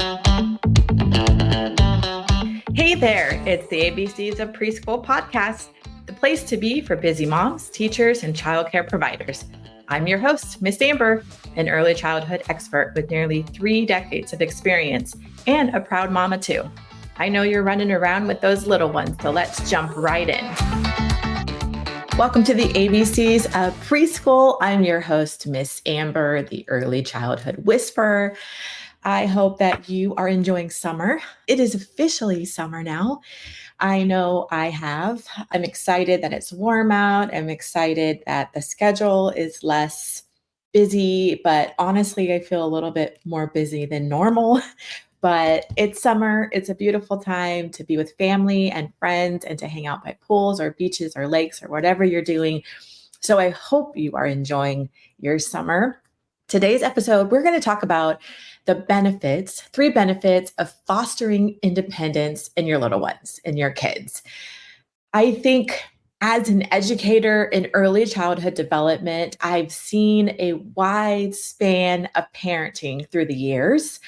Hey there, it's the ABCs of Preschool podcast, the place to be for busy moms, teachers, and childcare providers. I'm your host, Miss Amber, an early childhood expert with nearly 3 decades of experience and a proud mama too. I know you're running around with those little ones, so let's jump right in. Welcome to the ABCs of Preschool. I'm your host, Miss Amber, the early childhood whisperer. I hope that you are enjoying summer. It is officially summer now. I know I have. I'm excited that it's warm out. I'm excited that the schedule is less busy, but honestly, I feel a little bit more busy than normal. But it's summer. It's a beautiful time to be with family and friends and to hang out by pools or beaches or lakes or whatever you're doing. So I hope you are enjoying your summer. Today's episode, we're going to talk about the benefits, 3 benefits of fostering independence in your little ones, in your kids. I think as an educator in early childhood development, I've seen a wide span of parenting through the years.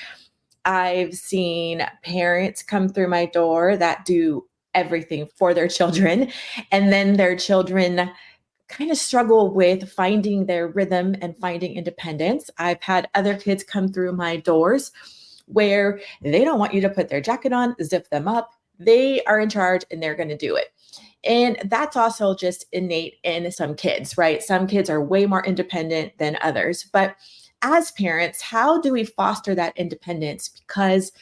I've seen parents come through my door that do everything for their children, and then their children kind of struggle with finding their rhythm and finding independence. I've had other kids come through my doors where they don't want you to put their jacket on, zip them up. They are in charge and they're going to do it. And that's also just innate in some kids, right? Some kids are way more independent than others. But as parents, how do we foster that independence? Because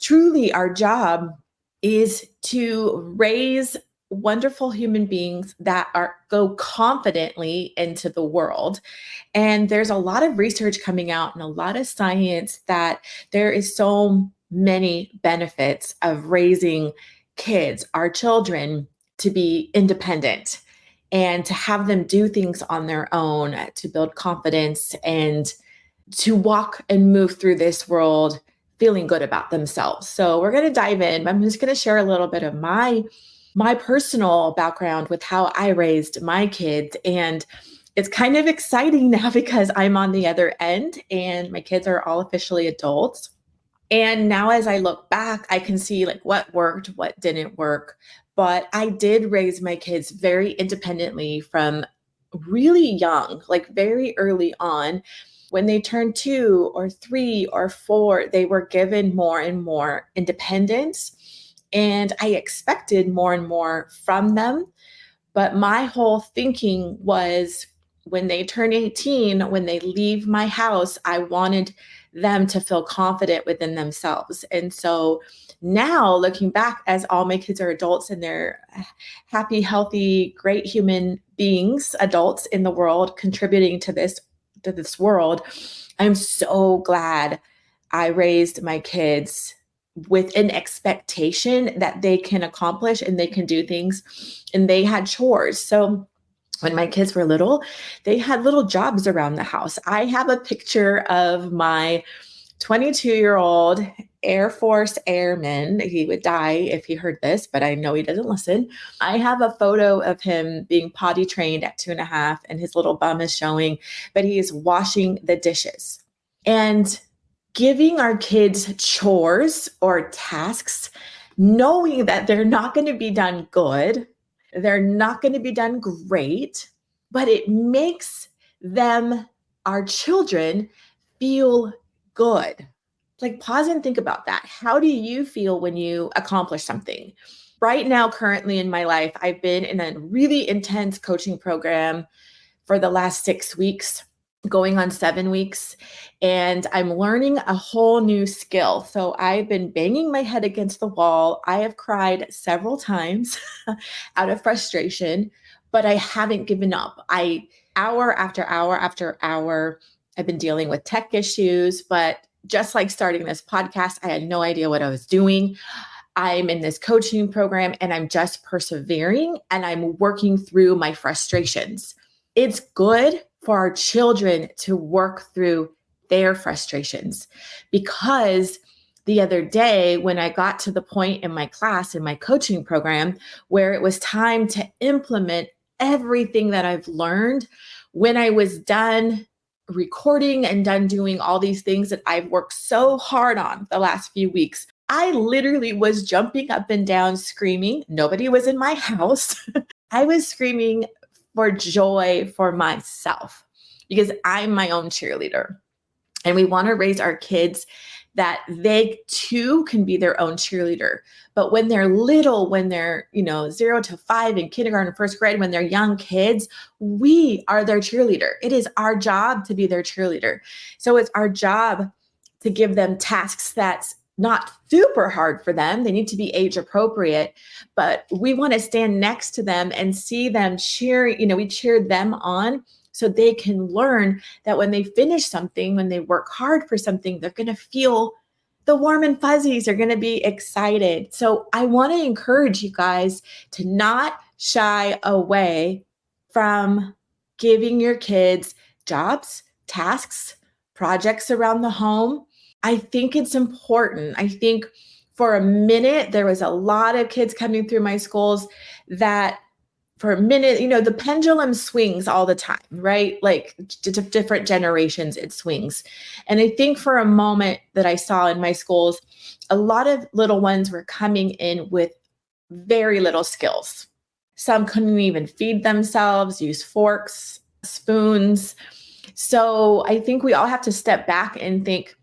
truly our job is to raise wonderful human beings that go confidently into the world. And there's a lot of research coming out and a lot of science that there is so many benefits of raising kids, our children, to be independent and to have them do things on their own, to build confidence and to walk and move through this world feeling good about themselves. So we're going to dive in. I'm just going to share a little bit of my personal background with how I raised my kids. And it's kind of exciting now because I'm on the other end and my kids are all officially adults. And now as I look back, I can see like what worked, what didn't work. But I did raise my kids very independently from really young, like very early on. When they turned 2 or 3 or 4, they were given more and more independence. And I expected more and more from them. But my whole thinking was when they turn 18, when they leave my house, I wanted them to feel confident within themselves. And so now looking back, as all my kids are adults and they're happy, healthy, great human beings, adults in the world, contributing to this world, I'm so glad I raised my kids with an expectation that they can accomplish and they can do things, and they had chores. So when my kids were little, they had little jobs around the house. I have a picture of my 22-year-old Air Force airman. He would die if he heard this, but I know he doesn't listen. I have a photo of him being potty trained at 2.5 and his little bum is showing, but he is washing the dishes. And giving our kids chores or tasks, knowing that they're not going to be done good, they're not going to be done great, but it makes them, our children, feel good. Like pause and think about that. How do you feel when you accomplish something? Right now, currently in my life, I've been in a really intense coaching program for the last 6 weeks, going on 7 weeks, and I'm learning a whole new skill. So I've been banging my head against the wall. I have cried several times out of frustration, but I haven't given up. Hour after hour after hour, I've been dealing with tech issues, but just like starting this podcast, I had no idea what I was doing. I'm in this coaching program and I'm just persevering and I'm working through my frustrations. It's good for our children to work through their frustrations, because the other day when I got to the point in my class, in my coaching program, where it was time to implement everything that I've learned, when I was done recording and done doing all these things that I've worked so hard on the last few weeks, I literally was jumping up and down screaming. Nobody was in my house. I was screaming for joy for myself because I'm my own cheerleader. And we want to raise our kids that they too can be their own cheerleader. But when they're little, when they're, 0 to 5 in kindergarten, first grade, when they're young kids, we are their cheerleader. It is our job to be their cheerleader. So it's our job to give them tasks that's not super hard for them. They need to be age appropriate, but we want to stand next to them and see them cheer. We cheer them on so they can learn that when they finish something, when they work hard for something, they're going to feel the warm and fuzzies. They're going to be excited. So I want to encourage you guys to not shy away from giving your kids jobs, tasks, projects around the home. I think it's important. I think for a minute, there was a lot of kids coming through my schools that for a minute, the pendulum swings all the time, right? Like different generations, it swings. And I think for a moment that I saw in my schools, a lot of little ones were coming in with very little skills. Some couldn't even feed themselves, use forks, spoons. So I think we all have to step back and think,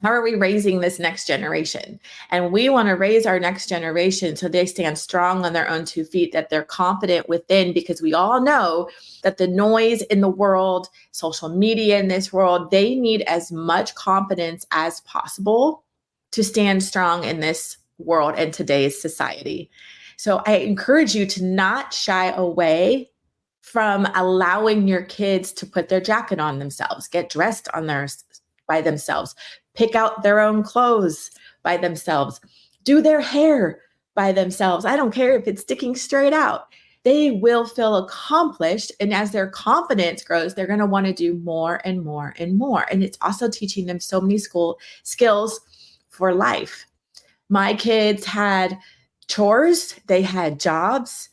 how are we raising this next generation? And we want to raise our next generation so they stand strong on their own 2 feet, that they're confident within, because we all know that the noise in the world, social media in this world, they need as much confidence as possible to stand strong in this world and today's society. So I encourage you to not shy away from allowing your kids to put their jacket on themselves, get dressed by themselves, pick out their own clothes by themselves, do their hair by themselves. I don't care if it's sticking straight out. They will feel accomplished. And as their confidence grows, they're going to want to do more and more and more. And it's also teaching them so many skills for life. My kids had chores, they had jobs.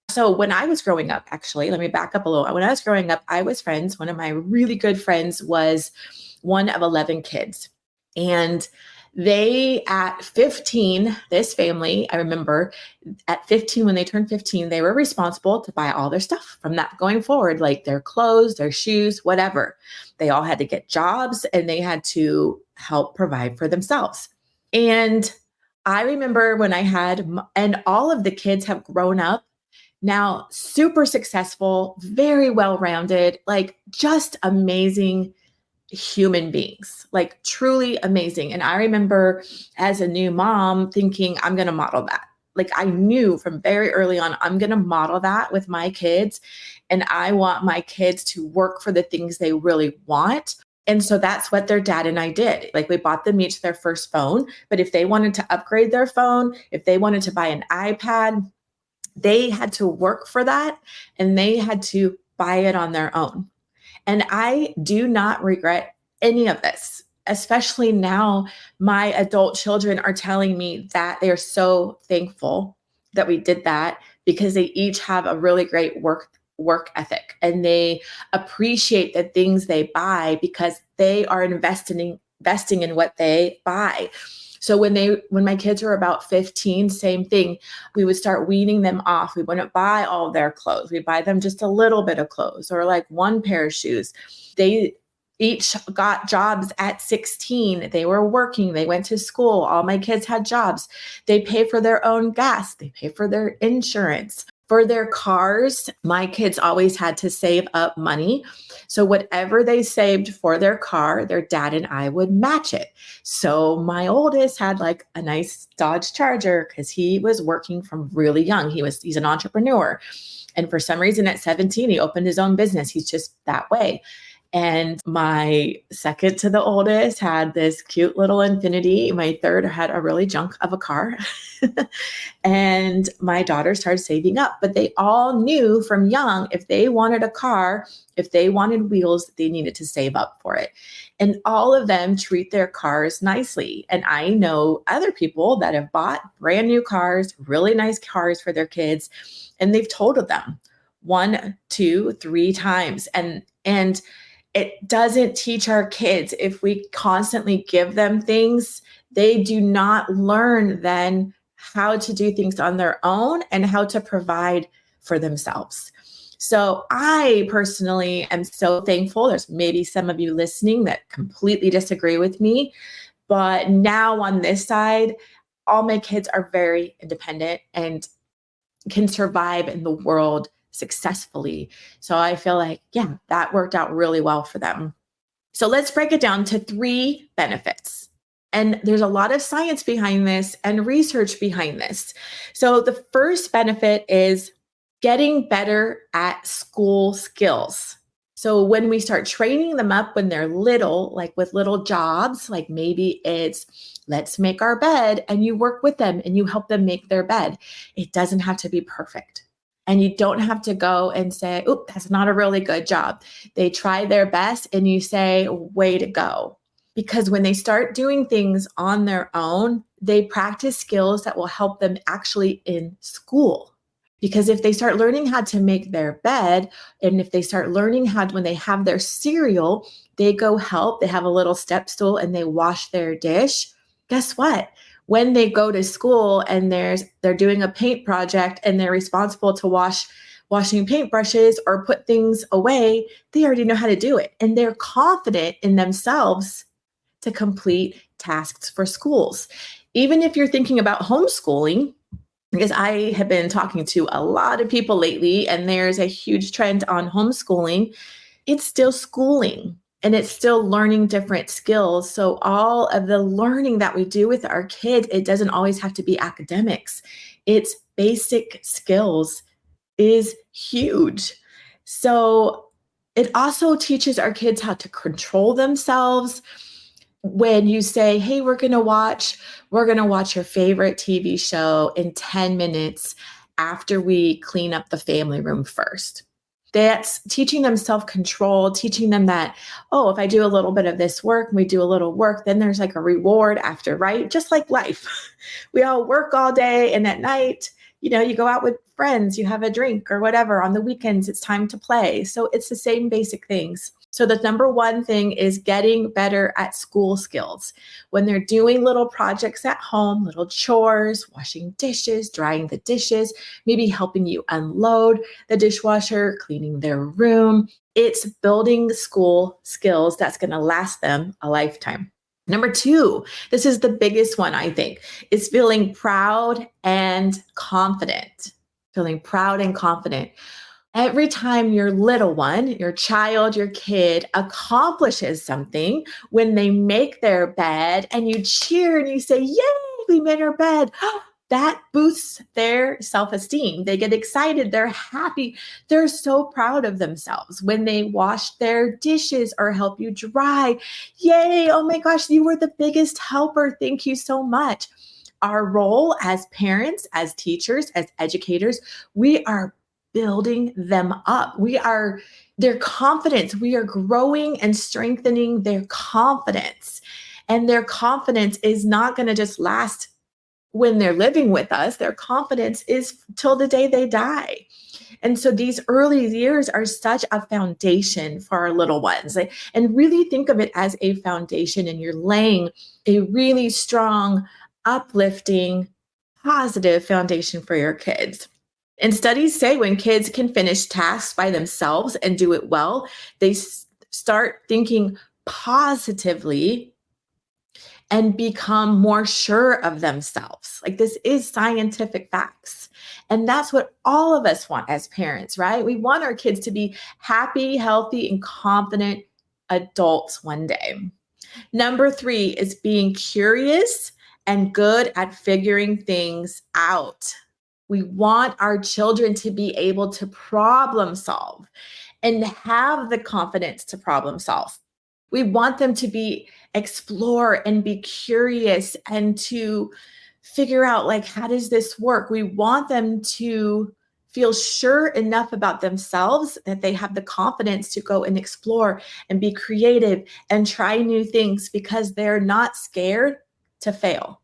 So when I was growing up, actually, let me back up a little. When I was growing up, I was friends. One of my really good friends was one of 11 kids. And they, at 15, this family, I remember at 15, when they turned 15, they were responsible to buy all their stuff from that going forward, like their clothes, their shoes, whatever. They all had to get jobs and they had to help provide for themselves. And I remember when and all of the kids have grown up now, super successful, very well-rounded, like just amazing human beings, like truly amazing. And I remember as a new mom thinking, I'm going to model that. Like I knew from very early on, I'm going to model that with my kids. And I want my kids to work for the things they really want. And so that's what their dad and I did. Like we bought them each their first phone, but if they wanted to upgrade their phone, if they wanted to buy an iPad, they had to work for that and they had to buy it on their own. And I do not regret any of this, especially now my adult children are telling me that they are so thankful that we did that because they each have a really great work ethic and they appreciate the things they buy because they are investing in what they buy. So when my kids were about 15, same thing, we would start weaning them off. We wouldn't buy all their clothes. We'd buy them just a little bit of clothes or like one pair of shoes. They each got jobs at 16. They were working. They went to school. All my kids had jobs. They pay for their own gas. They pay for their insurance. For their cars, my kids always had to save up money. So whatever they saved for their car, their dad and I would match it. So my oldest had like a nice Dodge Charger because he was working from really young. He's an entrepreneur. And for some reason at 17, he opened his own business. He's just that way. And my second to the oldest had this cute little Infinity. My third had a really junk of a car. And my daughter started saving up. But they all knew from young, if they wanted a car, if they wanted wheels, they needed to save up for it. And all of them treat their cars nicely. And I know other people that have bought brand new cars, really nice cars for their kids, and they've totaled them 1, 2, 3 times. And It doesn't teach our kids. If we constantly give them things, they do not learn then how to do things on their own and how to provide for themselves. So I personally am so thankful. There's maybe some of you listening that completely disagree with me, but now on this side, all my kids are very independent and can survive in the world successfully. So I feel like, yeah, that worked out really well for them. So let's break it down to 3 benefits. And there's a lot of science behind this and research behind this. So the first benefit is getting better at school skills. So when we start training them up when they're little, like with little jobs, like maybe it's let's make our bed, and you work with them and you help them make their bed. It doesn't have to be perfect. And you don't have to go and say, oh, that's not a really good job. They try their best and you say, way to go. Because when they start doing things on their own, they practice skills that will help them actually in school. Because if they start learning how to make their bed, and if they start learning how to, when they have their cereal, they go help, they have a little step stool and they wash their dish. Guess what? When they go to school and they're doing a paint project and they're responsible to washing paintbrushes or put things away, they already know how to do it. And they're confident in themselves to complete tasks for schools. Even if you're thinking about homeschooling, because I have been talking to a lot of people lately, and there's a huge trend on homeschooling, it's still schooling and it's still learning different skills. So all of the learning that we do with our kids, it doesn't always have to be academics. It's basic skills is huge. So it also teaches our kids how to control themselves. When you say, hey, we're going to watch your favorite TV show in 10 minutes after we clean up the family room first. That's teaching them self-control, teaching them that, oh, if I do a little bit of this work and we do a little work, then there's like a reward after, right? Just like life. We all work all day, and at night, you go out with friends, you have a drink or whatever. On the weekends, it's time to play. So it's the same basic things. So the number one thing is getting better at school skills. When they're doing little projects at home, little chores, washing dishes, drying the dishes, maybe helping you unload the dishwasher, cleaning their room, it's building school skills that's going to last them a lifetime. Number 2, this is the biggest one, I think, is feeling proud and confident. Feeling proud and confident. Every time your little one, your child, your kid accomplishes something, when they make their bed and you cheer and you say, yay, we made our bed, that boosts their self-esteem. They get excited. They're happy. They're so proud of themselves. When they wash their dishes or help you dry, yay, oh my gosh, you were the biggest helper. Thank you so much. Our role as parents, as teachers, as educators, we are building them up. Their confidence. We are growing and strengthening their confidence. And their confidence is not going to just last when they're living with us. Their confidence is till the day they die. And so these early years are such a foundation for our little ones. And really think of it as a foundation, and you're laying a really strong, uplifting, positive foundation for your kids. And studies say when kids can finish tasks by themselves and do it well, they start thinking positively and become more sure of themselves. Like, this is scientific facts. And that's what all of us want as parents, right? We want our kids to be happy, healthy, and confident adults one day. Number 3 is being curious and good at figuring things out. We want our children to be able to problem solve and have the confidence to problem solve. We want them to explore and be curious and to figure out, like, how does this work? We want them to feel sure enough about themselves that they have the confidence to go and explore and be creative and try new things, because they're not scared to fail.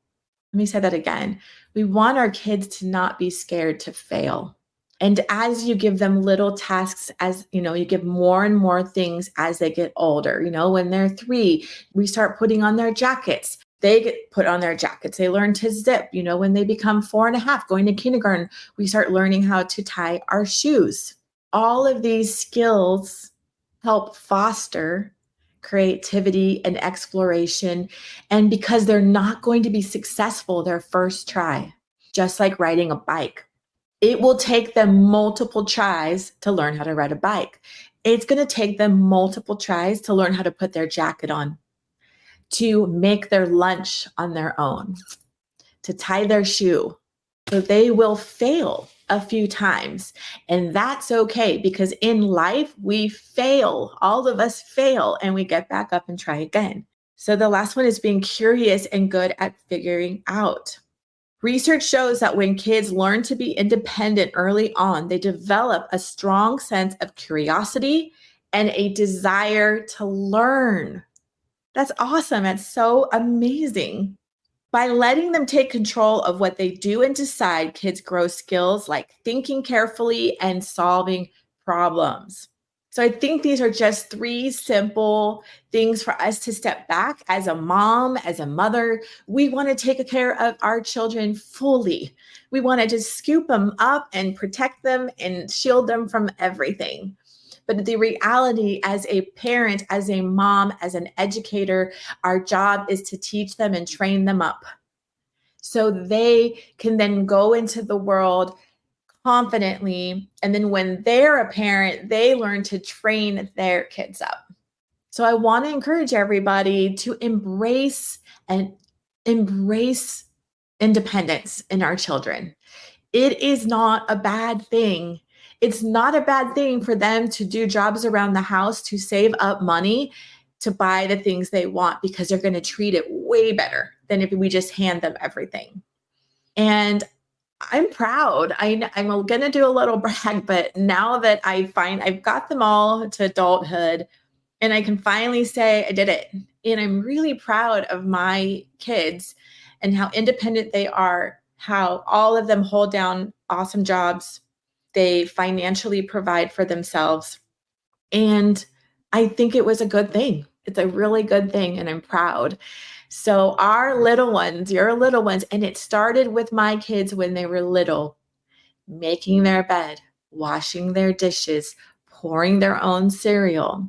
Let me say that again. We want our kids to not be scared to fail. And as you give them little tasks, as you give more and more things as they get older. When they're 3, we start putting on their jackets. They get put on their jackets. They learn to zip. When they become 4.5, going to kindergarten, we start learning how to tie our shoes. All of these skills help foster creativity and exploration. And because they're not going to be successful their first try, just like riding a bike. It will take them multiple tries to learn how to ride a bike. It's going to take them multiple tries to learn how to put their jacket on, to make their lunch on their own, to tie their shoe. So they will fail a few times. And that's okay, because in life, we fail. All of us fail, and we get back up and try again. So the last one is being curious and good at figuring out. Research shows that when kids learn to be independent early on, they develop a strong sense of curiosity and a desire to learn. That's awesome. That's so amazing. By letting them take control of what they do and decide, kids grow skills like thinking carefully and solving problems. So I think these are just 3 simple things for us to step back as a mom, as a mother. We want to take care of our children fully. We want to just scoop them up and protect them and shield them from everything. But the reality, as a parent, as a mom, as an educator, our job is to teach them and train them up so they can then go into the world confidently. And then when they're a parent, they learn to train their kids up. So I want to encourage everybody to embrace independence in our children. It is not a bad thing. It's not a bad thing for them to do jobs around the house, to save up money, to buy the things they want, because they're going to treat it way better than if we just hand them everything. And I'm proud. I'm going to do a little brag, but now that I've got them all to adulthood, and I can finally say I did it. And I'm really proud of my kids and how independent they are, how all of them hold down awesome jobs. They financially provide for themselves. And I think it was a good thing. It's a really good thing, and I'm proud. So our little ones, your little ones, and it started with my kids when they were little, making their bed, washing their dishes, pouring their own cereal,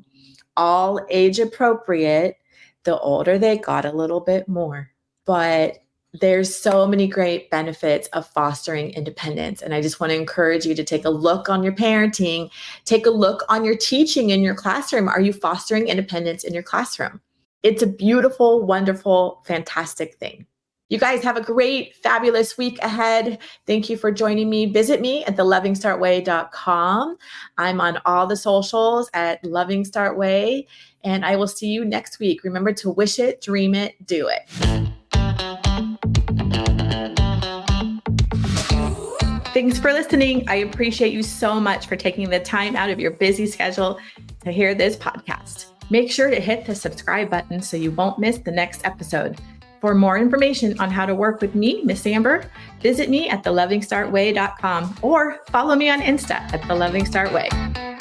all age appropriate. The older they got, a little bit more. But there's so many great benefits of fostering independence. And I just want to encourage you to take a look on your parenting, take a look on your teaching in your classroom. Are you fostering independence in your classroom? It's a beautiful, wonderful, fantastic thing. You guys have a great, fabulous week ahead. Thank you for joining me. Visit me at thelovingstartway.com. I'm on all the socials at Loving Start Way, and I will see you next week. Remember to wish it, dream it, do it. Thanks for listening. I appreciate you so much for taking the time out of your busy schedule to hear this podcast. Make sure to hit the subscribe button so you won't miss the next episode. For more information on how to work with me, Miss Amber, visit me at thelovingstartway.com or follow me on Insta at thelovingstartway.